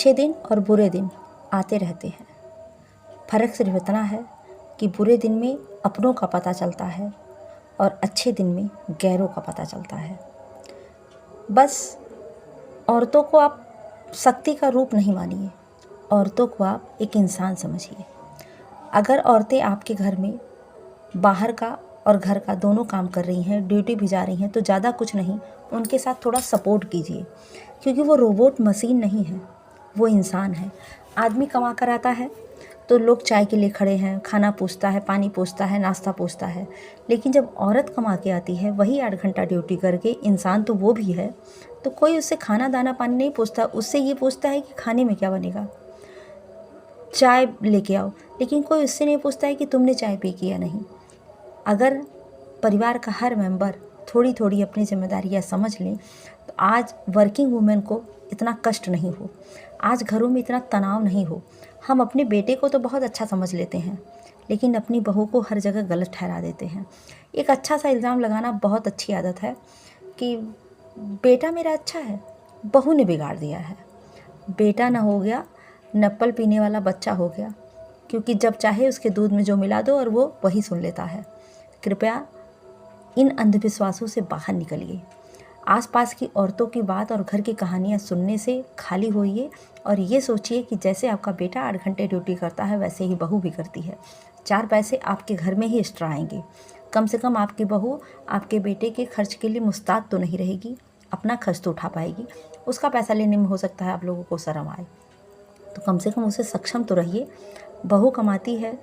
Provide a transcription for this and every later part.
अच्छे दिन और बुरे दिन आते रहते हैं। फ़र्क सिर्फ इतना है कि बुरे दिन में अपनों का पता चलता है और अच्छे दिन में गैरों का पता चलता है। बस औरतों को आप शक्ति का रूप नहीं मानिए, औरतों को आप एक इंसान समझिए। अगर औरतें आपके घर में बाहर का और घर का दोनों काम कर रही हैं, ड्यूटी भी जा रही हैं, तो ज़्यादा कुछ नहीं, उनके साथ थोड़ा सपोर्ट कीजिए, क्योंकि वो रोबोट मशीन नहीं है, वो इंसान है। आदमी कमा कर आता है तो लोग चाय के लिए खड़े हैं, खाना पूछता है, पानी पूछता है, नाश्ता पूछता है। लेकिन जब औरत कमा के आती है, वही 8 घंटा ड्यूटी करके, इंसान तो वो भी है, तो कोई उससे खाना दाना पानी नहीं पूछता, उससे ये पूछता है कि खाने में क्या बनेगा, चाय लेके आओ। लेकिन कोई उससे नहीं पूछता है कि तुमने चाय पी की या नहीं। अगर परिवार का हर मेंबर थोड़ी थोड़ी अपनी जिम्मेदारियां समझ लें तो आज वर्किंग वुमेन को इतना कष्ट नहीं हो, आज घरों में इतना तनाव नहीं हो। हम अपने बेटे को तो बहुत अच्छा समझ लेते हैं, लेकिन अपनी बहू को हर जगह गलत ठहरा देते हैं। एक अच्छा सा इल्ज़ाम लगाना बहुत अच्छी आदत है कि बेटा मेरा अच्छा है, बहू ने बिगाड़ दिया है। बेटा ना हो गया, नप्पल पीने वाला बच्चा हो गया, क्योंकि जब चाहे उसके दूध में जो मिला दो और वो वही सुन लेता है। कृपया इन अंधविश्वासों से बाहर निकलिए। आसपास की औरतों की बात और घर की कहानियाँ सुनने से खाली होइए और ये सोचिए कि जैसे आपका बेटा 8 घंटे ड्यूटी करता है, वैसे ही बहू भी करती है। 4 पैसे आपके घर में ही एक्स्ट्रा आएंगे। कम से कम आपकी बहू आपके बेटे के खर्च के लिए मुस्ताद तो नहीं रहेगी, अपना खर्च तो उठा पाएगी। उसका पैसा लेने में हो सकता है आप लोगों को शर्म आए, तो कम से कम उसे सक्षम तो रहिए। बहू कमाती है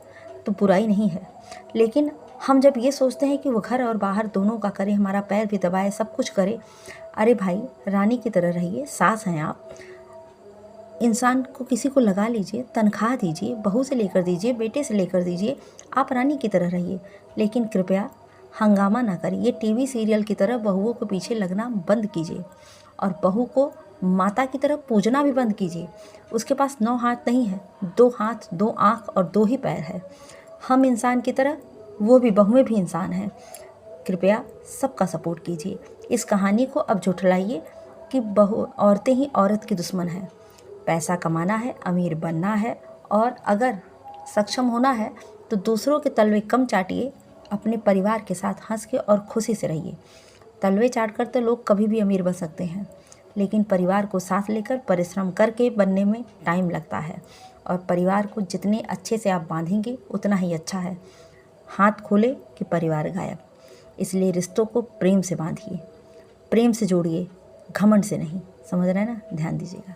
तो बुराई नहीं है, लेकिन हम जब ये सोचते हैं कि वो घर और बाहर दोनों का करे, हमारा पैर भी दबाए, सब कुछ करे, अरे भाई रानी की तरह रहिए। सास हैं आप, इंसान को किसी को लगा लीजिए, तनख्वाह दीजिए, बहू से लेकर दीजिए, बेटे से लेकर दीजिए, आप रानी की तरह रहिए। लेकिन कृपया हंगामा ना करिए। टीवी सीरियल की तरह बहुओं को पीछे लगना बंद कीजिए और बहू को माता की तरह पूजना भी बंद कीजिए। उसके पास 9 हाथ नहीं है, 2 हाथ, 2 आँख और 2 ही पैर है। हम इंसान की तरह वो भी, बहुएं भी इंसान हैं। कृपया सबका सपोर्ट कीजिए। इस कहानी को अब झुठलाइए कि औरतें ही औरत की दुश्मन हैं। पैसा कमाना है, अमीर बनना है और अगर सक्षम होना है तो दूसरों के तलवे कम चाटिए, अपने परिवार के साथ हंस के और खुशी से रहिए। तलवे चाट कर तो लोग कभी भी अमीर बन सकते हैं, लेकिन परिवार को साथ लेकर परिश्रम करके बनने में टाइम लगता है और परिवार को जितने अच्छे से आप बांधेंगे उतना ही अच्छा है। हाथ खोले कि परिवार गायब। इसलिए रिश्तों को प्रेम से बांधिए, प्रेम से जोड़िए, घमंड से नहीं। समझ रहे हैं ना? ध्यान दीजिएगा।